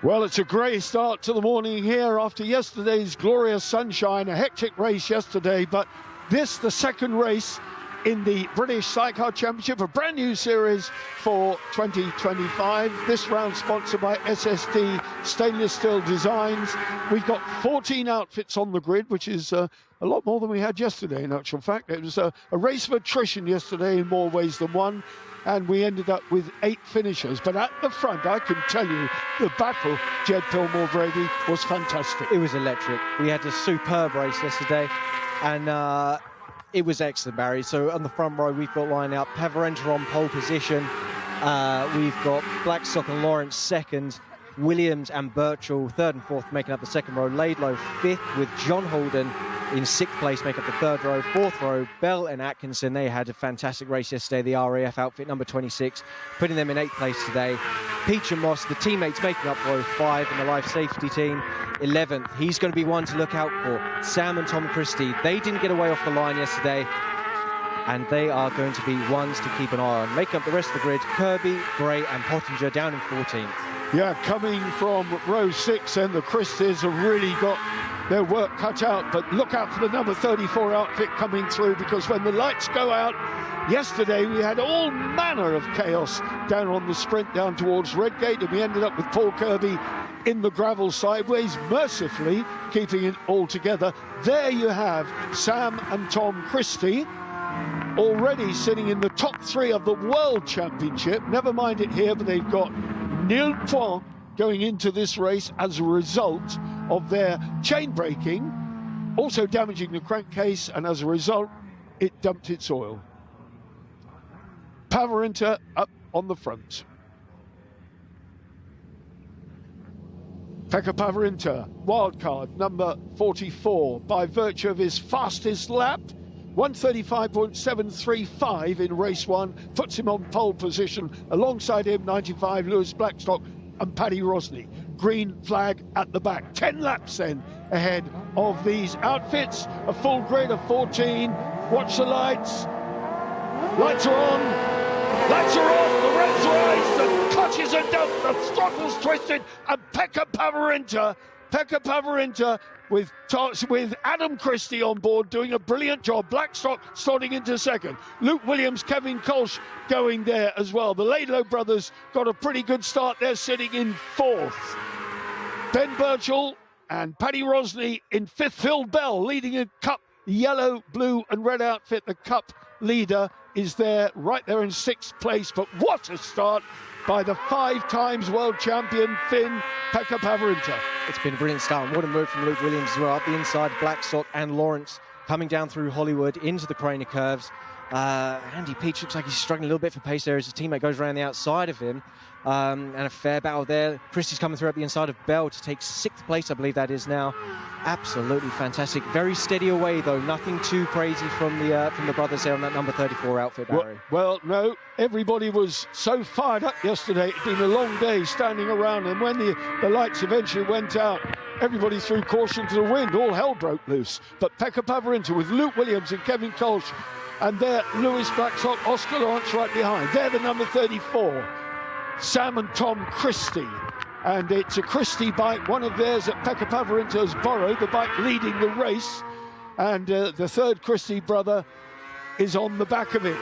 Well, it's a grey start to the morning here after yesterday's glorious sunshine, a hectic race yesterday, but this, the second race in the British Sidecar Championship, a brand new series for 2025. This round sponsored by SSD Stainless Steel Designs. We've got 14 outfits on the grid, which is a lot more than we had yesterday, in actual fact. It was a race of attrition yesterday in more ways than one, and we ended up with 8 finishers. But at the front, I can tell you, the battle, Jed Pillmore-Brady, was fantastic. It was electric. We had a superb race yesterday, and it was excellent, Barry. So on the front row, we've got line out Pavarenta on pole position. We've got Blackstock and Lawrence second, Williams and Birchall third and fourth, making up the second row. Laidlow fifth, with John Holden in sixth place, make up the third row. Fourth row, Bell and Atkinson. They had a fantastic race yesterday. The RAF outfit, number 26, putting them in 8th place today. Peach and Moss, the teammates, making up row 5, and the life safety team, 11th. He's going to be one to look out for. Sam and Tom Christie, they didn't get away off the line yesterday, and they are going to be ones to keep an eye on. Making up the rest of the grid, Kirby, Gray and Pottinger down in 14th. Yeah, coming from row 6, and the Christies have really got their work cut out, but look out for the number 34 outfit coming through, because when the lights go out, yesterday we had all manner of chaos down on the sprint down towards Redgate, and we ended up with Paul Kirby in the gravel sideways, mercifully keeping it all together. There you have Sam and Tom Christie already sitting in the top 3 of the World Championship. Never mind it here, but they've got nil points going into this race as a result of their chain braking, also damaging the crankcase, and as a result, it dumped its oil. Pavarenta up on the front. Pekka Pavarenta, wildcard, number 44, by virtue of his fastest lap, 1:35.735 in race 1, puts him on pole position. Alongside him, 95, Lewis Blackstock and Paddy Rosney. Green flag at the back. 10 laps then ahead of these outfits. A full grid of 14. Watch the lights. Lights are on. Lights are on. The reds rise. The clutches are dumped. The throttle's twisted. And Pekka Pavarenta with Adam Christie on board doing a brilliant job. Blackstock starting into second. Luke Williams, Kevin Kolsch going there as well. The Laidlow brothers got a pretty good start. They're sitting in 4th. Ben Birchall and Paddy Rosney in 5th. Phil Bell leading a Cup yellow, blue and red outfit. The Cup leader is there, right there in 6th place. But what a start by the 5 times world champion Finn Pekka Pavarenta. It's been a brilliant start, and what a move from Luke Williams as well. Up the inside, Blackstock and Lawrence coming down through Hollywood into the Craner curves. Andy Peach looks like he's struggling a little bit for pace there as his teammate goes around the outside of him. And a fair battle there. Christie's coming through up the inside of Bell to take 6th place, I believe that is now. Absolutely fantastic. Very steady away though. Nothing too crazy from the brothers there on that number 34 outfit, Barry. Well, no. Everybody was so fired up yesterday. It'd been a long day standing around, and when the lights eventually went out, everybody threw caution to the wind. All hell broke loose. But Pekka Pavarenta with Luke Williams and Kevin Kolsch, and there Lewis Blackstock, Oscar Lawrence right behind. They're the number 34. Sam and Tom Christie, and it's a Christie bike, one of theirs that Pekka Pavarenta has borrowed, the bike leading the race, and the third Christie brother is on the back of it.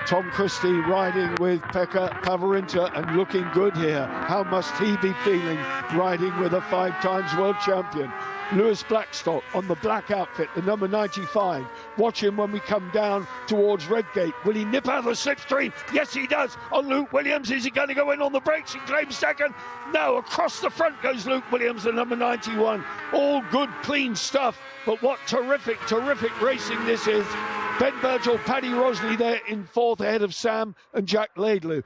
Tom Christie riding with Pekka Pavarenta and looking good here. How must he be feeling riding with a 5 times world champion? Lewis Blackstock on the black outfit, the number 95. Watch him when we come down towards Redgate. Will he nip out of the slipstream? Yes, he does. On Luke Williams, is he going to go in on the brakes and claim second? No, across the front goes Luke Williams, the number 91. All good, clean stuff. But what terrific racing this is. Ben Birchall, Paddy Rosney there in 4th ahead of Sam and Jack Laidlow.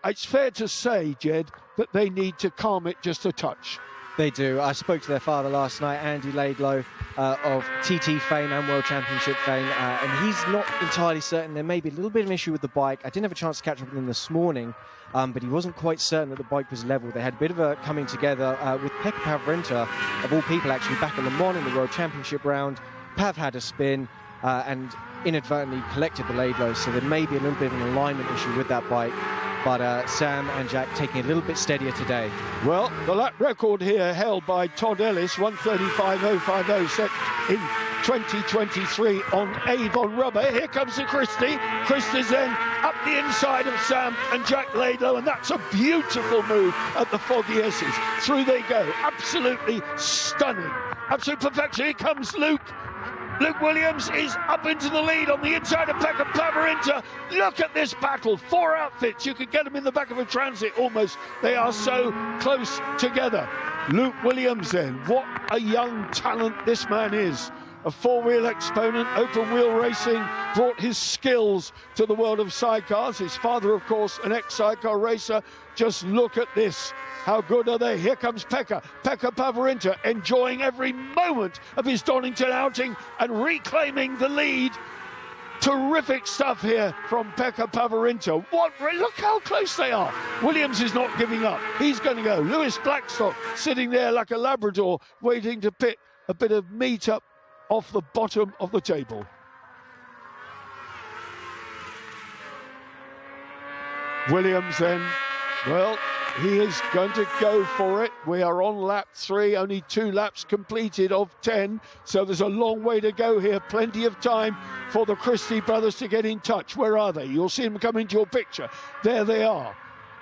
It's fair to say, Jed, that they need to calm it just a touch. They do. I spoke to their father last night, Andy Laidlow, of TT fame and World Championship fame, and he's not entirely certain. There may be a little bit of an issue with the bike. I didn't have a chance to catch up with him this morning, but he wasn't quite certain that the bike was level. They had a bit of a coming together with Pekka Pavarenta, of all people, actually back at Le Mans in the World Championship round. Pav had a spin and inadvertently collected the Laidlow, so there may be a little bit of an alignment issue with that bike. but Sam and Jack taking it a little bit steadier today. Well, the lap record here held by Todd Ellis, 1:35.050, set in 2023 on Avon rubber. Here comes the Christie. Christie's then up the inside of Sam and Jack Laidlow, and that's a beautiful move at the Foggy S's. Through they go. Absolutely stunning. Absolute perfection. Here comes Luke. Luke Williams is up into the lead on the inside of Pekka Pavarinta. Look at this battle. 4 outfits. You could get them in the back of a transit almost. They are so close together. Luke Williams then. What a young talent this man is. A 4-wheel exponent, open wheel racing, brought his skills to the world of sidecars. His father, of course, an ex-sidecar racer. Just look at this. How good are they? Here comes Pekka Pavarinta, enjoying every moment of his Donington outing and reclaiming the lead. Terrific stuff here from Pekka Pavarinta. Look how close they are. Williams is not giving up. He's going to go. Lewis Blackstock sitting there like a Labrador, waiting to pick a bit of meat up off the bottom of the table. Williams then, well, he is going to go for it. We are on lap 3, only 2 laps completed of 10, so there's a long way to go here. Plenty of time for the Christie brothers to get in touch. Where are they? You'll see them come into your picture. There they are.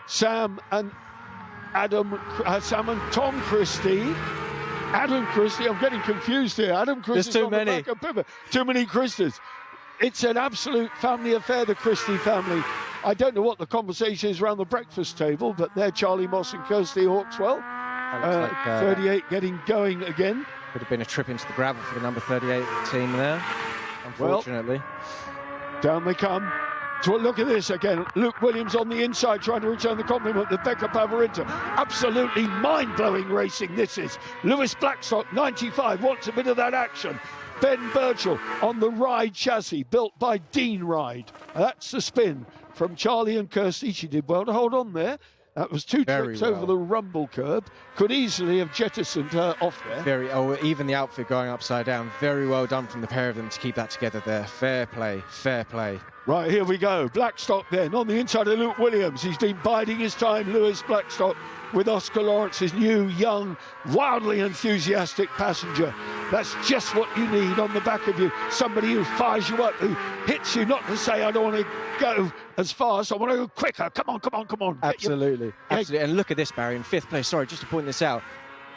Sam and Tom Christie. Adam Christie, I'm getting confused here. Adam Christie's There's too on many. the back of pivot. Too many Christies. It's an absolute family affair, the Christie family. I don't know what the conversation is around the breakfast table, but they're Charlie Moss and Kirsty Hawkswell. 38 getting going again. Could have been a trip into the gravel for the number 38 team there, unfortunately. Well, down they come. So look at this again. Luke Williams on the inside trying to return the compliment to Pekka Pavarinta. Absolutely mind-blowing racing this is. Lewis Blackstock, 95, wants a bit of that action. Ben Birchall on the Ride chassis, built by Dean Ride. That's the spin from Charlie and Kirsty. She did well to hold on there. That was 2 trips over the rumble curb. Could easily have jettisoned her off there. Even the outfit going upside down. Very well done from the pair of them to keep that together there. Fair play, fair play. Right, here we go. Blackstock then on the inside of Luke Williams. He's been biding his time, Lewis Blackstock, with Oscar Lawrence's new, young, wildly enthusiastic passenger. That's just what you need on the back of you. Somebody who fires you up, who hits you, not to say, I don't want to go as fast, I want to go quicker. Come on, come on, come on. Absolutely, absolutely. And look at this, Barry, in 5th place. Sorry, just to point this out.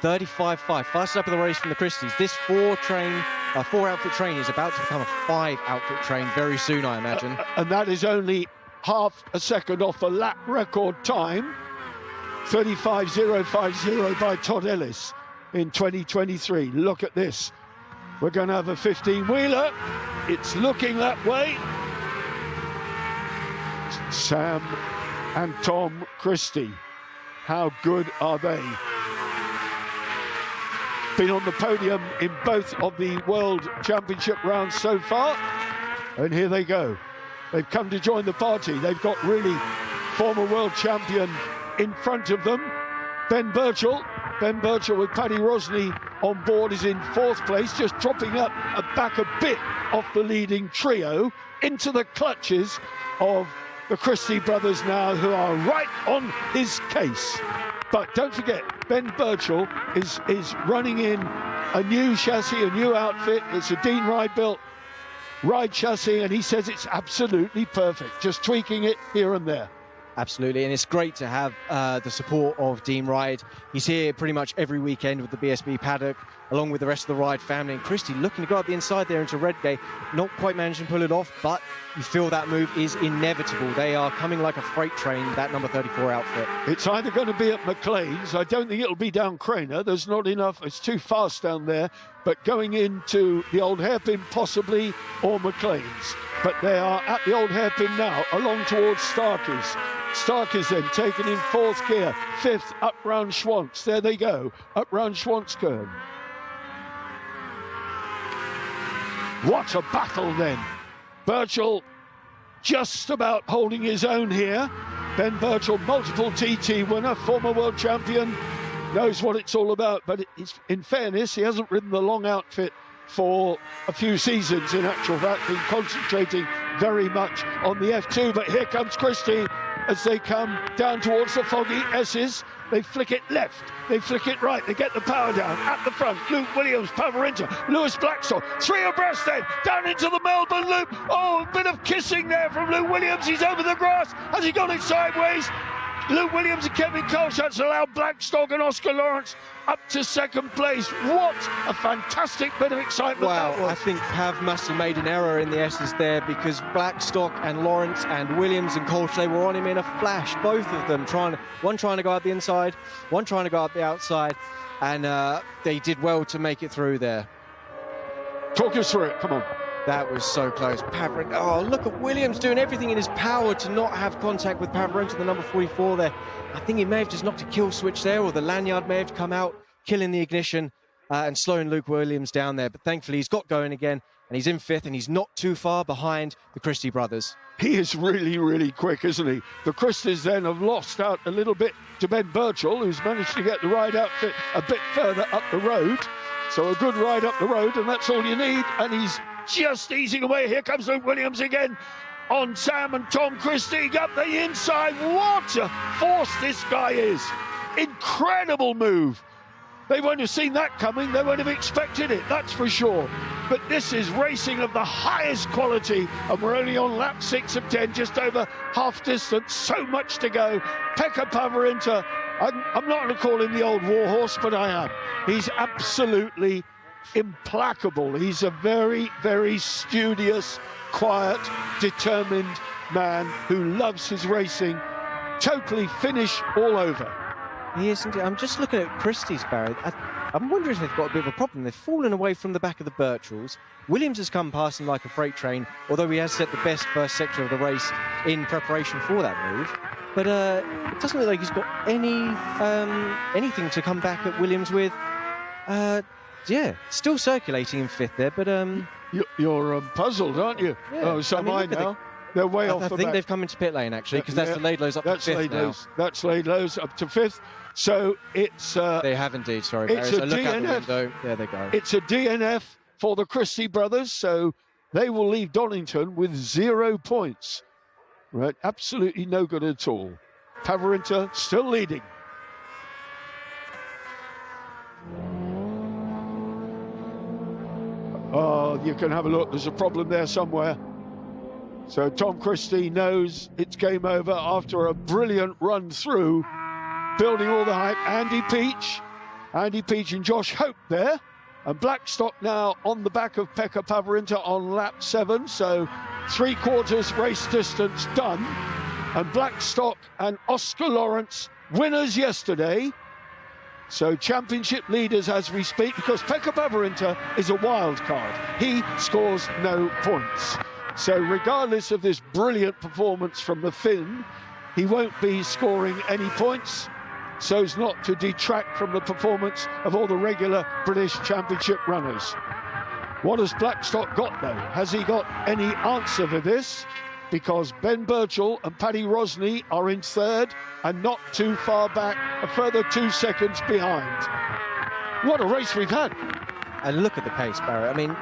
35.5, fastest up of the race from the Christies. This 4-outfit train is about to become a 5-outfit train very soon, I imagine. And that is only half a second off the lap record time. 35.050 by Todd Ellis in 2023. Look at this. We're going to have a 15-wheeler. It's looking that way. Sam and Tom Christie. How good are they? Been on the podium in both of the World Championship rounds so far. And here they go. They've come to join the party. They've got really former world champion in front of them. Ben Birchall with Paddy Rosney on board is in 4th place, just dropping back a bit off the leading trio into the clutches of the Christie brothers now, who are right on his case. But don't forget, Ben Birchall is running in a new chassis, a new outfit. It's a Dean Ride built Ride chassis, and he says it's absolutely perfect, just tweaking it here and there. Absolutely, and it's great to have the support of Dean Ride. He's here pretty much every weekend with the BSB paddock, along with the rest of the Ride family. And Christie looking to go up the inside there into Redgate, not quite managing to pull it off, but you feel that move is inevitable. They are coming like a freight train, that number 34 outfit. It's either going to be at McLean's. I don't think it'll be down Craner. There's not enough. It's too fast down there. But going into the old hairpin possibly, or McLean's. But they are at the old hairpin now, along towards Starkey's. Starkey's then taken in 4th gear, 5th up round Schwantz. There they go, up round Schwantz curve. What a battle then. Birchall just about holding his own here. Ben Birchall, multiple TT winner, former world champion, knows what it's all about. But it's, in fairness, he hasn't ridden the long outfit for a few seasons, in actual fact, been concentrating very much on the F2. But here comes Christie. as they come down towards the foggy S's. They flick it left, they flick it right, they get the power down at the front. Luke Williams, Pavarinta, Lewis Blackstock, 3 abreast then, down into the Melbourne loop. Oh, a bit of kissing there from Luke Williams. He's over the grass. Has he got it sideways? Luke Williams and Kevin Colshatz allow Blackstock and Oscar Lawrence up to second place. What a fantastic bit of excitement that was. I think Pav must have made an error in the S's there, because Blackstock and Lawrence and Williams and Colch, they were on him in a flash, both of them one trying to go out the inside, one trying to go out the outside, and they did well to make it through there. Talk us through it, come on. That was so close. Pavarinta, oh, look at Williams doing everything in his power to not have contact with Pavarinta, the number 44 there. I think he may have just knocked a kill switch there, or the lanyard may have come out, killing the ignition and slowing Luke Williams down there. But thankfully, he's got going again, and he's in 5th, and he's not too far behind the Christie brothers. He is really, really quick, isn't he? The Christies then have lost out a little bit to Ben Birchall, who's managed to get the ride outfit a bit further up the road. So a good ride up the road, and that's all you need. And he's just easing away. Here comes Luke Williams again on Sam and Tom Christie up the inside. What a force this guy is. Incredible move. They won't have seen that coming. They won't have expected it, that's for sure. But this is racing of the highest quality, and we're only on lap 6 of 10, just over half distance. So much to go. Pekka Pavarinta, I'm not going to call him the old warhorse, but I am. He's absolutely implacable. He's a very, very studious, quiet, determined man who loves his racing. Totally finish all over. He isn't. I'm just looking at Christie's, Barry. I'm wondering if they've got a bit of a problem. They've fallen away from the back of the Birchalls. Williams has come past them like a freight train, although he has set the best first sector of the race in preparation for that move. But it doesn't look like he's got anything to come back at Williams with. Yeah, still circulating in 5th there, but you're puzzled, aren't you? Yeah. Oh, so am I now. They're way off the back. I think they've come into pit lane, actually, because that's the Laidlow's up to 5th now. That's Laidlow's up to 5th. So it's... they have indeed, sorry, Barry. So look out the window. There they go. It's a DNF for the Christie brothers, so they will leave Donington with 0 points. Right, absolutely no good at all. Pavarinta still leading. Oh, you can have a look. There's a problem there somewhere. So Tom Christie knows it's game over after a brilliant run through, building all the hype. Andy Peach and Josh Hope there. And Blackstock now on the back of Pekka Pavarinta on lap 7. So 3/4 race distance done. And Blackstock and Oscar Lawrence, winners yesterday. So championship leaders as we speak, because Pekka Pavarinta is a wild card. He scores no points. So regardless of this brilliant performance from the Finn, he won't be scoring any points, so as not to detract from the performance of all the regular British Championship runners. What has Blackstock got though? Has he got any answer for this? Because Ben Birchall and Paddy Rosney are in 3rd and not too far back, a further 2 seconds behind. What a race we've had. And look at the pace, Barry. I mean,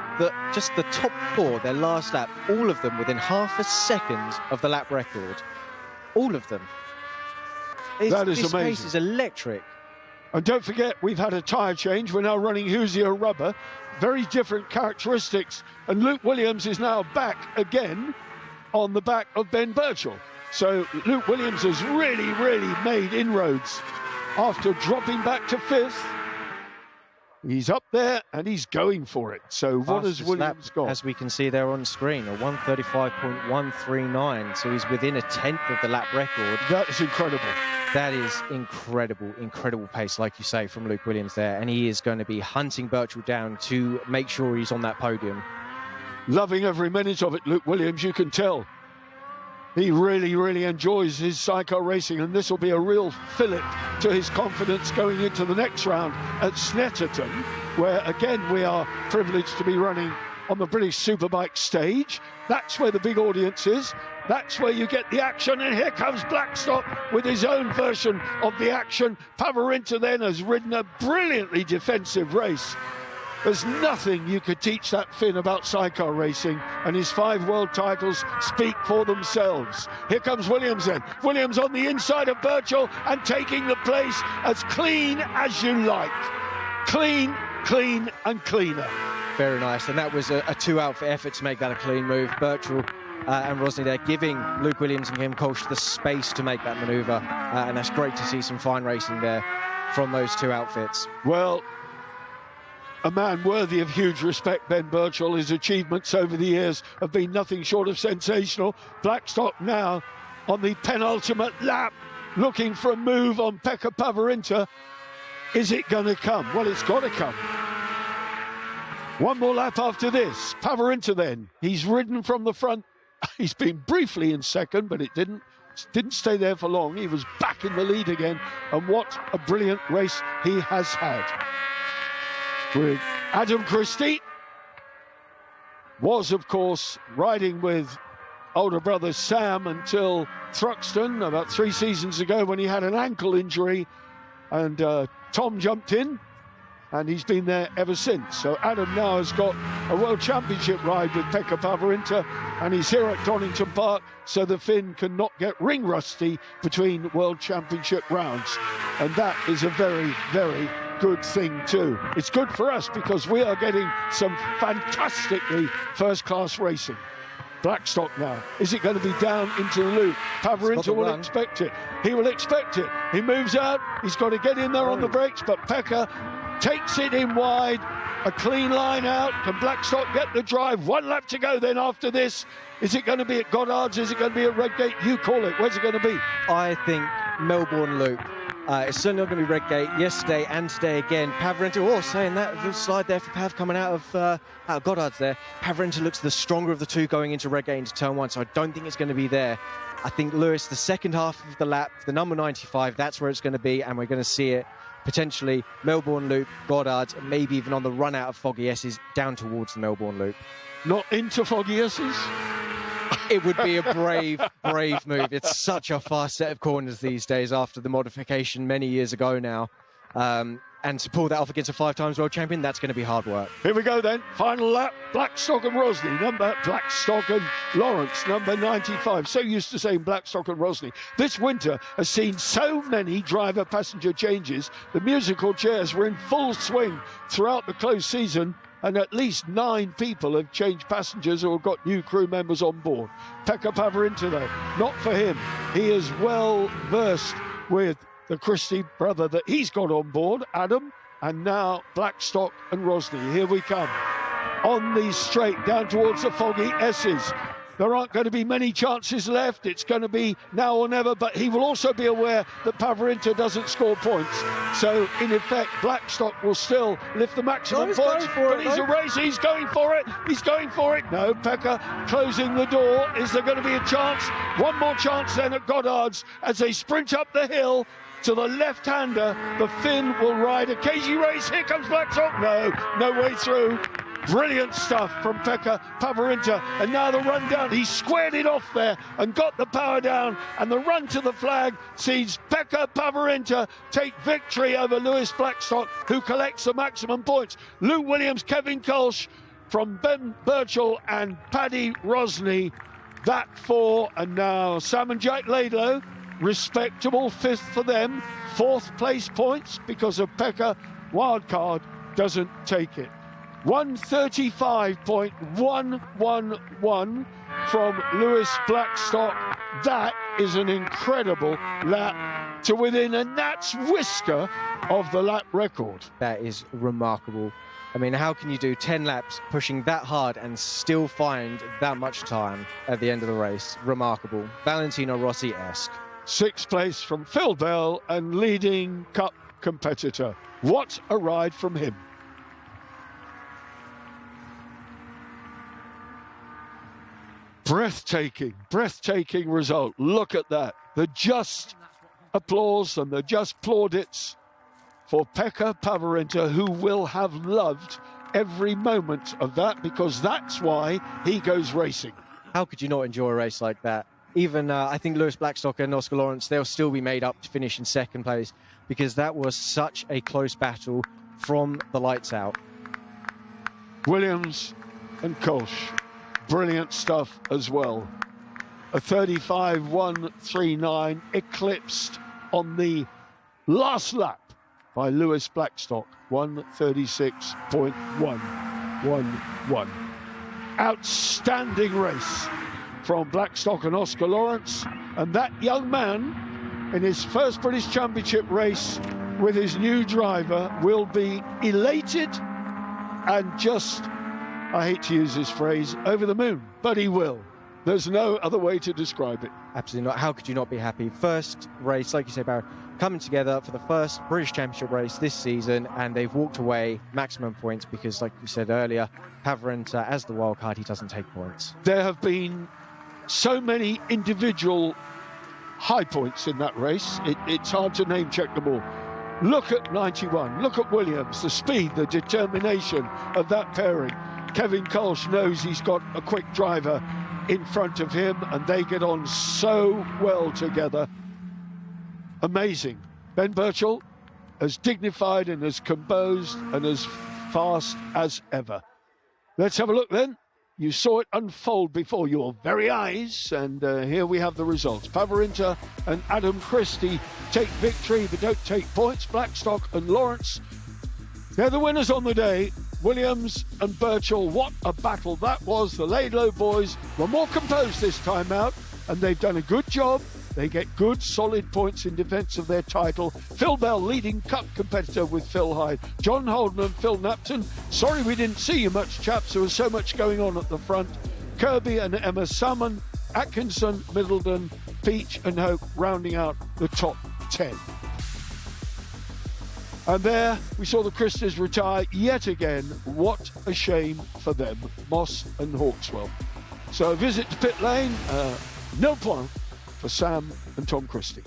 just the top 4, their last lap, all of them within half a second of the lap record. All of them. That is amazing. This pace is electric. And don't forget, we've had a tyre change. We're now running Hoosier rubber. Very different characteristics. And Luke Williams is now back again on the back of Ben Birchall. So Luke Williams has really, really made inroads after dropping back to 5th. He's up there and he's going for it. So what has Williams got? As we can see there on screen, a 1:35.139. So he's within a 10th of the lap record. That is incredible. That is incredible pace, like you say, from Luke Williams there. And he is going to be hunting Birchall down to make sure he's on that podium. Loving every minute of it, Luke Williams, you can tell. He really, really enjoys his sidecar racing, and this will be a real fillip to his confidence going into the next round at Snetterton, where, again, we are privileged to be running on the British Superbike stage. That's where the big audience is. That's where you get the action, and here comes Blackstock with his own version of the action. Pavarinta then has ridden a brilliantly defensive race. There's nothing you could teach that Finn about sidecar racing, and his 5 world titles speak for themselves. Here comes Williams then. Williams on the inside of Birchall and taking the place as clean as you like. Clean, clean and cleaner. Very nice, and that was a 2-outfit effort to make that a clean move. Birchall and Rosney there giving Luke Williams and Kim Kolsch the space to make that manoeuvre, and that's great to see some fine racing there from those 2 outfits. Well, a man worthy of huge respect, Ben Birchall. His achievements over the years have been nothing short of sensational. Blackstock now on the penultimate lap, looking for a move on Pekka Pavarinta. Is it going to come? Well, it's got to come. One more lap after this. Pavarinta then. He's ridden from the front. He's been briefly in second, but it didn't stay there for long. He was back in the lead again. And what a brilliant race he has had. With Adam Christie, was of course riding with older brother Sam until Thruxton about 3 seasons ago when he had an ankle injury, and Tom jumped in and he's been there ever since. So Adam now has got a World Championship ride with Pekka Pavarinta, and he's here at Donington Park so the Finn can not get ring rusty between World Championship rounds, and that is a very, very good thing too. It's good for us because we are getting some fantastically first-class racing. Blackstock now. Is it going to be down into the loop? Pavarinta will expect it. He will expect it. He moves out. He's got to get in there on the brakes, but Pekka takes it in wide. A clean line out. Can Blackstock get the drive? 1 lap to go then after this. Is it going to be at Goddard's? Is it going to be at Redgate? You call it. Where's it going to be? I think Melbourne Loop. It's certainly not going to be Redgate yesterday and today again. Pavarinta, saying that little slide there for Pav coming out of Goddard's there. Pavarinta looks the stronger of the 2 going into Redgate into turn 1, so I don't think it's going to be there. I think Lewis, the second half of the lap, the number 95, that's where it's going to be, and we're going to see it potentially Melbourne Loop, Goddard's, and maybe even on the run out of Foggy S's down towards the Melbourne Loop. Not into Foggy S's? It would be a brave, brave move. It's such a fast set of corners these days after the modification many years ago now. And to pull that off against a 5-time world champion, that's going to be hard work. Here we go then. Final lap. Blackstock and Rosney. Blackstock and Lawrence, number 95. So used to saying Blackstock and Rosney. This winter has seen so many driver-passenger changes. The musical chairs were in full swing throughout the close season, and at least 9 people have changed passengers or got new crew members on board. Pekka Pavarinta, though, not for him. He is well versed with the Christie brother that he's got on board, Adam, and now Blackstock and Rosney. Here we come. On the straight, down towards the Foggy S's. There aren't going to be many chances left. It's going to be now or never, but he will also be aware that Pavarinta doesn't score points. So, in effect, Blackstock will still lift the maximum points. But he's a racer. He's going for it. He's going for it. No, Pekka closing the door. Is there going to be a chance? One more chance then at Goddard's as they sprint up the hill to the left-hander. The Finn will ride a cagey race. Here comes Blackstock. No way through. Brilliant stuff from Pekka Pavarinta, and now the run down. He squared it off there and got the power down, and the run to the flag sees Pekka Pavarinta take victory over Lewis Blackstock, who collects the maximum points. Luke Williams, Kevin Kolsch from Ben Birchall and Paddy Rosney, that 4, and now Sam and Jack Laidlow, respectable 5th for them, 4th place points because of Pekka. Wildcard doesn't take it. 135.111 from Lewis Blackstock. That is an incredible lap to within a gnat's whisker of the lap record. That is remarkable. I mean, how can you do 10 laps pushing that hard and still find that much time at the end of the race? Remarkable. Valentino Rossi-esque. 6th place from Phil Bell and leading Cup competitor. What a ride from him. Breathtaking result. Look at that. The just applause and the just plaudits for Pekka Pavarinta, who will have loved every moment of that, because that's why he goes racing. How could you not enjoy a race like that? Even I think Lewis Blackstock and Oscar Lawrence, they'll still be made up to finish in 2nd place, because that was such a close battle from the lights out. Williams and Kolsch. Brilliant stuff as well. A 35.139 eclipsed on the last lap by Lewis Blackstock, 136.111. Outstanding race from Blackstock and Oscar Lawrence, and that young man in his first British Championship race with his new driver will be elated and just, I hate to use this phrase, over the moon, but he will. There's no other way to describe it. Absolutely not. How could you not be happy? First race, like you said, Barry, coming together for the first British Championship race this season, and they've walked away maximum points because, like you said earlier, Pavarenta, as the wild card, he doesn't take points. There have been so many individual high points in that race. It's hard to name check them all. Look at 91. Look at Williams, the speed, the determination of that pairing. Kevin Kolsch knows he's got a quick driver in front of him, and they get on so well together. Amazing. Ben Birchall, as dignified and as composed and as fast as ever. Let's have a look then. You saw it unfold before your very eyes, and here we have the results. Pavarenta and Adam Christie take victory, but don't take points. Blackstock and Lawrence, they're the winners on the day. Williams and Birchall, what a battle that was. The Laidlow boys were more composed this time out, and they've done a good job. They get good, solid points in defence of their title. Phil Bell, leading cup competitor with Phil Hyde. John Holden and Phil Napton. Sorry we didn't see you much, chaps. There was so much going on at the front. Kirby and Emma Salmon, Atkinson, Middleton, Peach and Hope rounding out the top 10. And there we saw the Christies retire yet again. What a shame for them, Moss and Hawkswell. So a visit to pit lane, 0 point for Sam and Tom Christie.